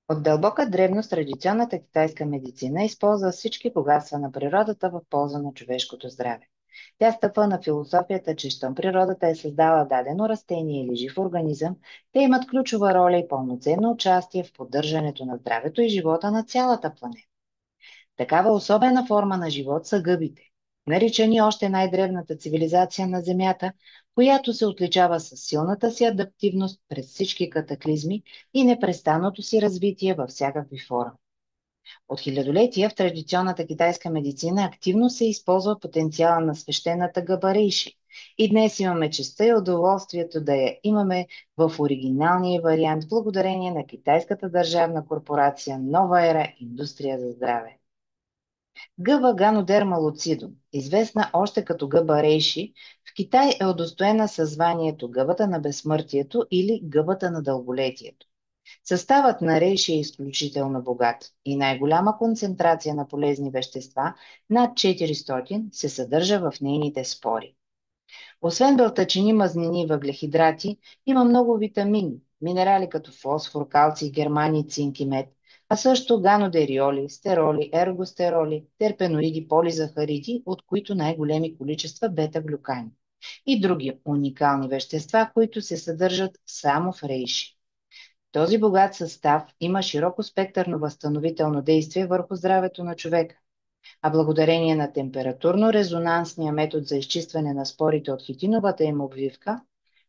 От дълбока древност традиционната китайска медицина използва всички богатства на природата в полза на човешкото здраве. Тя стъпва на философията, че щом природата е създала дадено растение или жив организъм, те имат ключова роля и пълноценно участие в поддържането на здравето и живота на цялата планета. Такава особена форма на живот са гъбите, наричани още най-древната цивилизация на Земята, която се отличава с силната си адаптивност през всички катаклизми и непрестанното си развитие във всякакви форми. От хилядолетия в традиционната китайска медицина активно се използва потенциала на свещената гъба рейши. И днес имаме честта и удоволствието да я имаме в оригиналния вариант благодарение на китайската държавна корпорация Нова ера Индустрия за здраве. Гъба Ганодерма луцидум, известна още като гъба рейши, в Китай е удостоена със званието гъбата на безсмъртието или гъбата на дълголетието. Съставът на рейши е изключително богат и най-голяма концентрация на полезни вещества, над 400, се съдържа в нейните спори. Освен белтъчини, мазнини и въглехидрати, има много витамини, минерали като фосфор, калций, германий, цинк и мед, а също ганодериоли, стероли, ергостероли, терпеноиди, полизахариди, от които най-големи количества бета-глюкани и други уникални вещества, които се съдържат само в рейши. Този богат състав има широко спектърно възстановително действие върху здравето на човека, а благодарение на температурно-резонансния метод за изчистване на спорите от хитиновата им обвивка,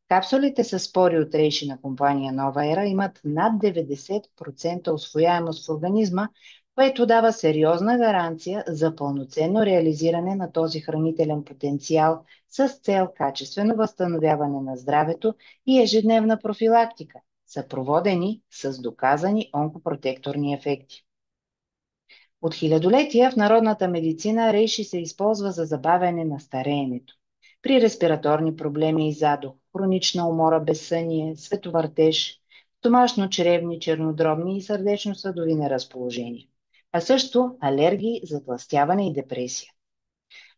капсулите с спори от рейши на компания Нова Ера имат над 90% усвояемост в организма, което дава сериозна гаранция за пълноценно реализиране на този хранителен потенциал с цел качествено възстановяване на здравето и ежедневна профилактика, съпроводени с доказани онкопротекторни ефекти. От хилядолетия в народната медицина рейши се използва за забавяне на стареенето. При респираторни проблеми и задух, хронична умора, безсъние, световъртеж, стомашно-чревни, чернодробни и сърдечно-съдови неразположения, а също алергии, затлъстяване и депресия.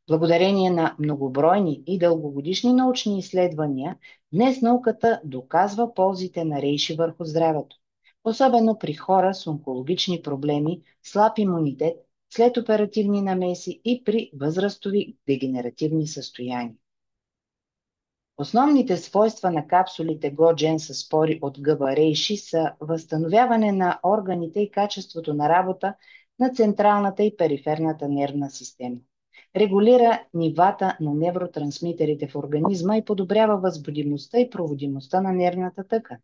Благодарение на многобройни и дългогодишни научни изследвания, днес науката доказва ползите на рейши върху здравето, особено при хора с онкологични проблеми, слаб имунитет, след оперативни намеси и при възрастови дегенеративни състояния. Основните свойства на капсулите Годжен с спори от гъба рейши са възстановяване на органите и качеството на работа на централната и периферната нервна система. Регулира нивата на невротрансмитерите в организма и подобрява възбудимостта и проводимостта на нервната тъкан.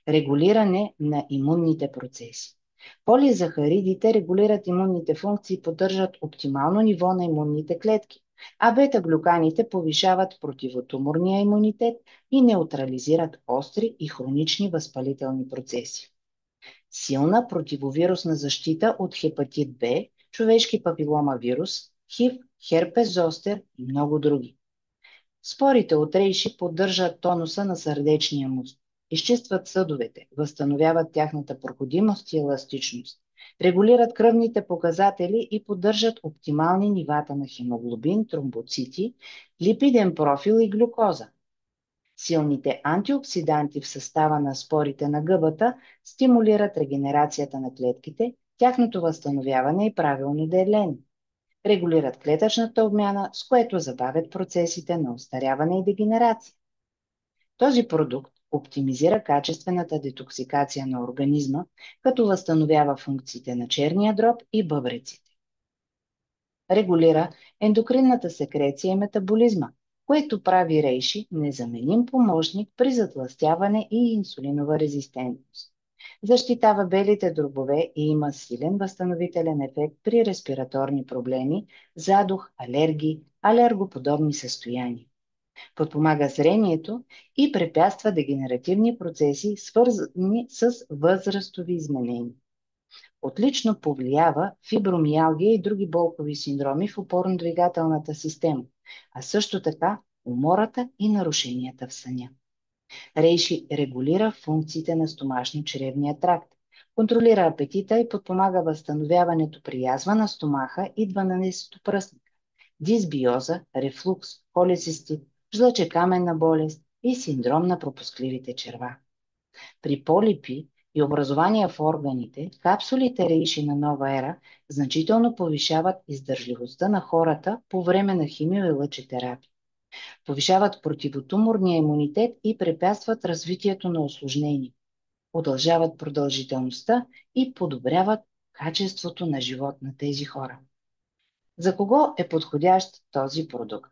Регулиране на имунните процеси. Полизахаридите регулират имунните функции и поддържат оптимално ниво на имунните клетки, а бета-глюканите повишават противотуморния имунитет и неутрализират остри и хронични възпалителни процеси. Силна противовирусна защита от хепатит Б, човешки папиломавирус, ХИВ, херпес зостер и много други. Спорите от рейши поддържат тонуса на сърдечния мускул, изчистват съдовете, възстановяват тяхната проходимост и еластичност, регулират кръвните показатели и поддържат оптимални нивата на хемоглобин, тромбоцити, липиден профил и глюкоза. Силните антиоксиданти в състава на спорите на гъбата стимулират регенерацията на клетките, тяхното възстановяване и правилно деление. Регулират клетъчната обмяна, с което забавят процесите на остаряване и дегенерация. Този продукт оптимизира качествената детоксикация на организма, като възстановява функциите на черния дроб и бъбреците. Регулира ендокринната секреция и метаболизма, което прави рейши незаменим помощник при затлъстяване и инсулинова резистентност. Защитава белите дробове и има силен възстановителен ефект при респираторни проблеми, задух, алергии, алергоподобни състояния. Подпомага зрението и препятства дегенеративни процеси, свързани с възрастови изменения. Отлично повлиява фибромиалгия и други болкови синдроми в опорно-двигателната система, а също така умората и нарушенията в съня. Рейши регулира функциите на стомашно-чревния тракт, контролира апетита и подпомага възстановяването при язва на стомаха и 12-пръстника, дисбиоза, рефлукс, холецистит, жлъчекаменна болест и синдром на пропускливите черва. При полипи и образование в органите, капсулите рейши на нова ера значително повишават издържливостта на хората по време на химио- и лъчетерапия, повишават противотуморния имунитет и препятстват развитието на осложнения, удължават продължителността и подобряват качеството на живот на тези хора. За кого е подходящ този продукт?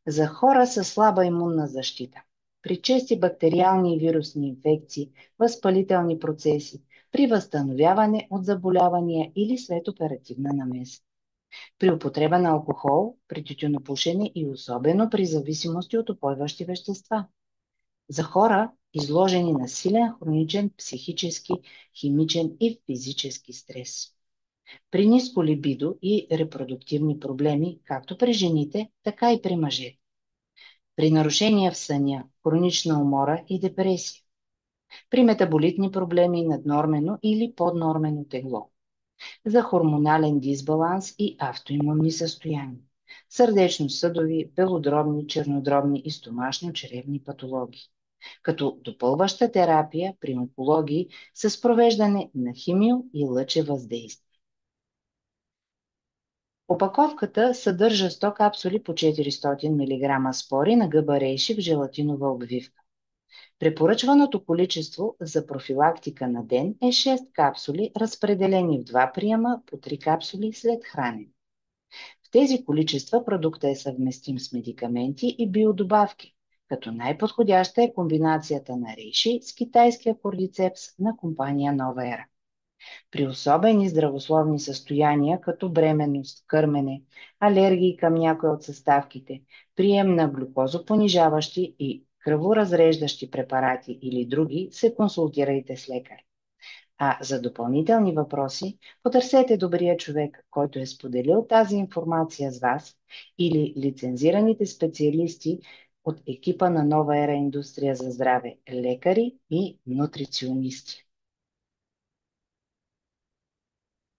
За хора с слаба имунна защита, при чести бактериални и вирусни инфекции, възпалителни процеси, при възстановяване от заболявания или след оперативна намеса, при употреба на алкохол, при тютюнопушене и особено при зависимости от упойващи вещества, за хора, изложени на силен хроничен психически, химичен и физически стрес, при ниско либидо и репродуктивни проблеми, както при жените, така и при мъжете, при нарушения в съня, хронична умора и депресия, при метаболитни проблеми, наднормено или поднормено тегло, за хормонален дисбаланс и автоимунни състояния, сърдечно-съдови, белодробни, чернодробни и стомашно-чревни патологии, като допълваща терапия при онкологии с провеждане на химио- и лъчевъздействие. Опаковката съдържа 100 капсули по 400 мг спори на гъба рейши в желатинова обвивка. Препоръчваното количество за профилактика на ден е 6 капсули, разпределени в 2 приема по 3 капсули след хранене. В тези количества продукта е съвместим с медикаменти и биодобавки, като най-подходяща е комбинацията на рейши с китайския кордицепс на компания Нова Ера. При особени здравословни състояния, като бременност, кърмене, алергии към някои от съставките, прием на глюкозопонижаващи и кръворазреждащи препарати или други, се консултирайте с лекар. А за допълнителни въпроси, потърсете добрия човек, който е споделил тази информация с вас, или лицензираните специалисти от екипа на Нова Ера Индустрия за здраве, лекари и нутриционисти.